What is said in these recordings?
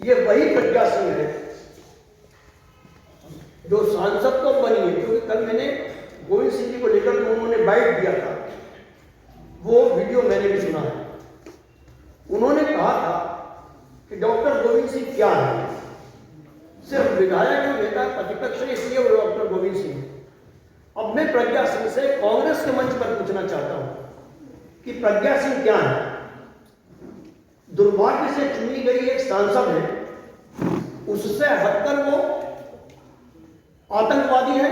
ये वही प्रज्ञा सिंह है जो सांसद तो बनी है, क्योंकि कल मैंने गोविंद सिंह जी को लेकर के उन्होंने बाइट दिया था, वो वीडियो मैंने भी सुना है। उन्होंने कहा था कि डॉक्टर गोविंद सिंह क्या है, सिर्फ विधायक और नेता प्रतिपक्ष है इसलिए वो डॉक्टर गोविंद सिंह। अब मैं प्रज्ञा सिंह से कांग्रेस के मंच पर पूछना चाहता हूं कि प्रज्ञा सिंह क्या है। दुर्भाग्य से चुनी गई एक सांसद है, उससे हटकर वो आतंकवादी है,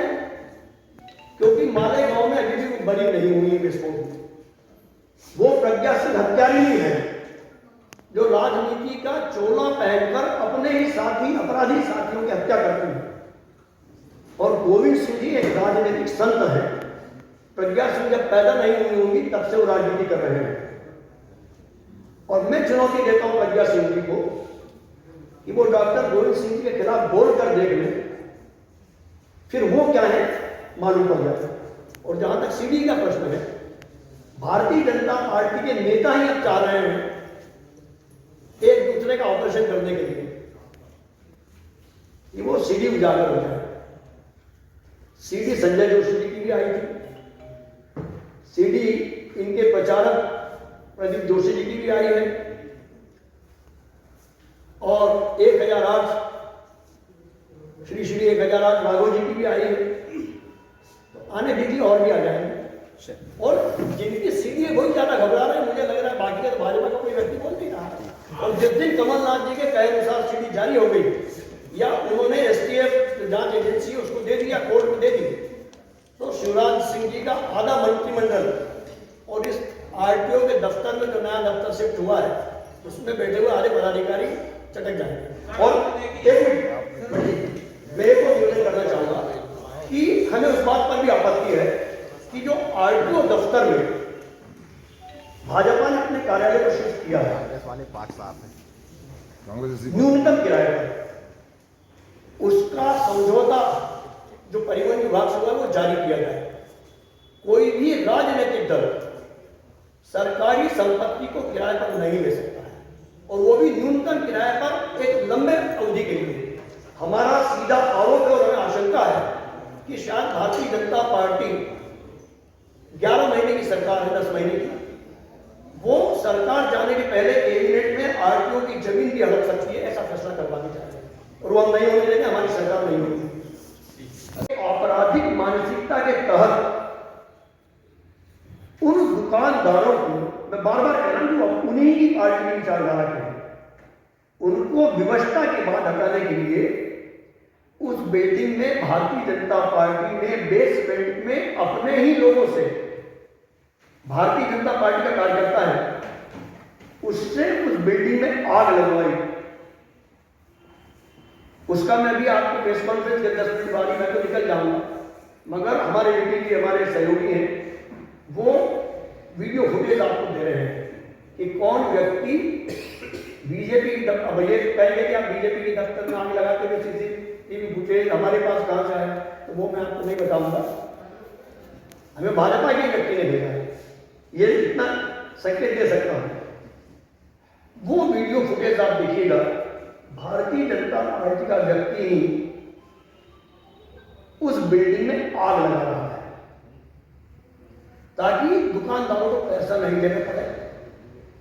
क्योंकि मालेगांव में अभी भी बरी नहीं हुई है विस्फोट में। वो प्रज्ञा सिंह हत्यारिणी है जो राजनीति का चोला पहनकर अपने ही साथी अपराधी साथियों की हत्या करती है। और गोविंद सिंह जी एक राजनीतिक संत है। प्रज्ञा सिंह जब पैदा नहीं हुई होंगी तब से वो राजनीति कर रहे हैं। और मैं चुनौती देता हूं प्रज्ञा सिंह जी को कि वो डॉक्टर गोविंद सिंह जी के खिलाफ बोल कर देख लें, फिर वो क्या है मालूम पड़ जाता है। और जहां तक सीडी का प्रश्न है, भारतीय जनता पार्टी के नेता ही अब चाह रहे हैं एक दूसरे का ऑपरेशन करने के लिए कि वो सीडी उजागर हो जाए। सीडी संजय जोशी जी की भी आई थी, सीडी इनके प्रचारक प्रदीप जोशी जी की भी आई है, और 1008 श्री 1008 राघव जी की भी आई है। तो आने दीजिए और भी आ जाएंगे। और जिनकी सीडी है वही ज्यादा घबरा रहे हैं, मुझे लग रहा है। बाकी का तो भाजपा का कोई व्यक्ति बोल नहीं रहा। और जिस दिन कमलनाथ जी के कहे अनुसार सीडी जारी हो गई या उन्होंने एसटीएफ जांच एजेंसी उसको दे दिया, कोर्ट में दे दी, तो शिवराज सिंह जी का आधा मंत्रिमंडल और इस आरटीओ के दफ्तर में जो नया दफ्तर शिफ्ट हुआ है उसमें बैठे हुए आधे पदाधिकारी चटक जाएंगे। और एक मिनट मैं एक और निवेदन करना चाहूंगा कि हमें उस बात पर भी आपत्ति है कि जो आरटीओ दफ्तर में भाजपा ने अपने कार्यालय को शिफ्ट किया है न्यूनतम किराए पर, उसका समझौता जो परिवहन विभाग से हुआ वो जारी किया जाए। कोई भी राजनीतिक दल सरकारी संपत्ति को किराए पर नहीं ले सकता है, और वो भी न्यूनतम किराए पर एक लंबे अवधि के लिए। हमारा सीधा आरोप है और हमें आशंका है कि शायद भारतीय जनता पार्टी 11 महीने की सरकार है, 10 महीने की, वो सरकार जाने के पहले कैबिनेट में आरटीओ की जमीन भी हड़प सकती है, ऐसा फैसला करवाना चाहते हैं। और वो हम नहीं होने देंगे, हमारी सरकार नहीं होगी। आपराधिक मानसिकता के तहत उन दुकानदारों को, मैं बार बार कह रहा हूं, जो उन्हीं की पार्टी की विचारधारा के हैं, उनको विवशता के बाद हटाने के लिए उस बिल्डिंग में भारतीय जनता पार्टी ने बेसमेंट में अपने ही लोगों से, भारतीय जनता पार्टी का कार्यकर्ता है, उससे उस बिल्डिंग में आग लगवाई। उसका मैं भी आपको प्रेस कॉन्फ्रेंस के 10 मिनट बाद मैं तो निकल जाऊंगा, मगर हमारे एडीजी हमारे सहयोगी हैं, वो वीडियो फुटेज आपको दे रहे हैं कि कौन व्यक्ति बीजेपी की अब ये कहेंगे कि आप बीजेपी की दफ्तर में आग लगाते हुए सीसीटीवी फुटेज हमारे पास कहां से आया, तो वो मैं आपको नहीं बताऊंगा। हमें भाजपा के व्यक्ति ने भेजा है, ये इतना संकेत दे सकता हूं। वो वीडियो फुटेज आप देखिएगा, भारतीय जनता पार्टी का व्यक्ति ही उस बिल्डिंग में आग लगा रहा है ताकि दुकानदारों को पैसा नहीं देना पड़े,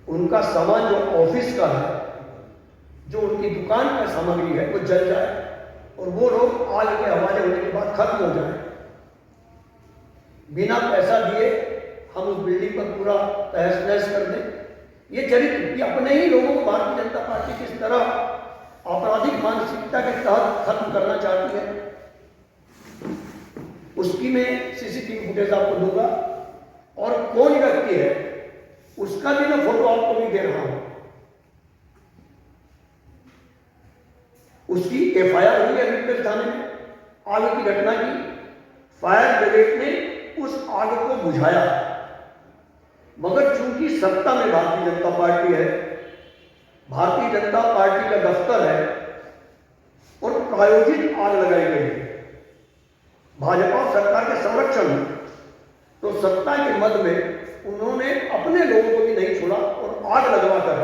उनका सामान जो ऑफिस का है, जो उनकी दुकान का सामग्री है, वो जल जाए और वो लोग आग के हवाले होने के बाद खत्म हो जाए। बिना पैसा दिए हम उस बिल्डिंग पर पूरा तहस नहस कर दें। ये चरित्र, ये अपने ही लोगों को भारतीय जनता पार्टी किस तरह आपराधिक मानसिकता के तहत खत्म करना चाहती है, उसकी मैं सीसीटीवी फुटेज आपको दूंगा। और कौन व्यक्ति है उसका भी मैं फोटो आपको नहीं दे रहा हूं। उसकी एफआईआर हुई है अभी थाने में, आग की घटना की। फायर ब्रिगेड ने उस आग को बुझाया, मगर चूंकि सत्ता में भारतीय जनता पार्टी है, भारतीय जनता पार्टी का दफ्तर है और प्रायोजित आग लगाई गई है भाजपा सरकार के संरक्षण में, तो सत्ता के मद में उन्होंने अपने लोगों को भी नहीं छोड़ा और आग लगवाकर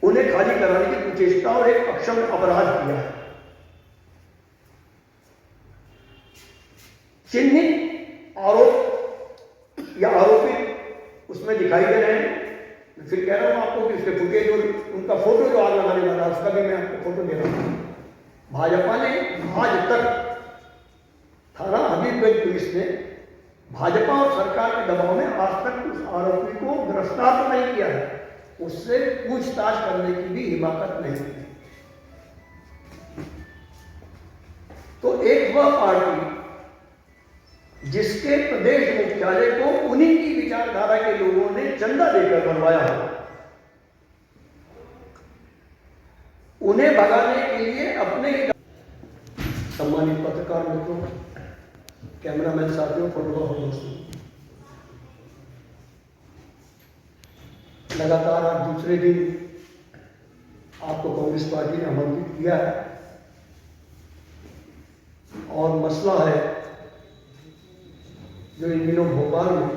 उन्हें खाली कराने की कुचेष्टा और एक अक्षम अपराध किया है। चिन्हित आरोप या आरोपित उसमें दिखाई दे रहे हैं। मैं फिर कह रहा हूं आपको कि उसके फुटेज और उनका फोटो जो आग लगाने वाला उसका भी मैं आपको फोटो दे रहा हूं। भाजपा ने आज तक थाना हबीबगंज पुलिस ने भाजपा और सरकार के दबाव में आज तक उस आरोपी को गिरफ्तार तो नहीं किया है, उससे पूछताछ करने की भी हिमाकत नहीं की। तो एक वह पार्टी जिसके प्रदेश मुख्यालय को उन्हीं की विचारधारा के लोगों ने चंदा देकर बनवाया हो, उन्हें भगाने के लिए अपने सम्मानित पत्रकार मित्रों, कैमरामैन साथियों, फोटोग्राफर दोस्तों, लगातार आज दूसरे दिन आपको कांग्रेस पार्टी ने आमंत्रित किया है और मसला है जो इन दिनों भोपाल में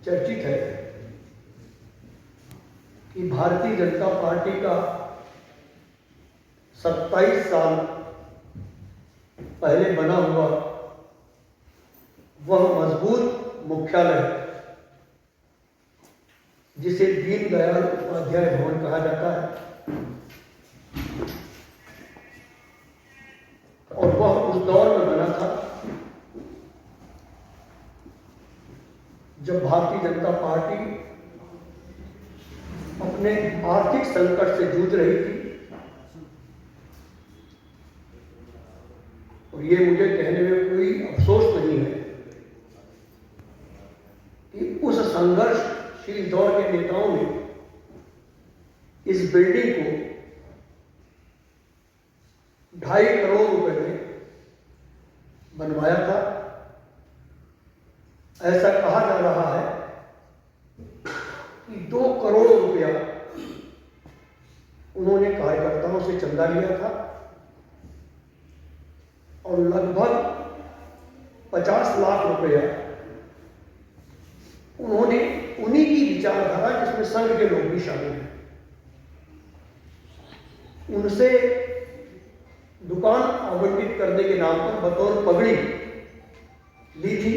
चर्चित है कि भारतीय जनता पार्टी का 27 साल पहले बना हुआ वह मजबूत मुख्यालय जिसे दीनदयाल उपाध्याय भवन कहा जाता है, और वह उस दौर में बना था जब भारतीय जनता पार्टी अपने आर्थिक संकट से जूझ रही थी। और ये मुझे कहने में कोई अफसोस नहीं है कि उस संघर्षशील दौर के नेताओं ने इस बिल्डिंग को 2.5 करोड़ रुपए में बनवाया था। ऐसा कहा जा रहा है कि 2 करोड़ रुपया उन्होंने कार्यकर्ताओं से चंदा लिया था और लगभग 50 लाख रुपया उन्होंने उन्हीं की विचारधारा, जिसमें संघ के लोग भी शामिल हैं, उनसे दुकान आवंटित करने के नाम पर बतौर पगड़ी ली थी।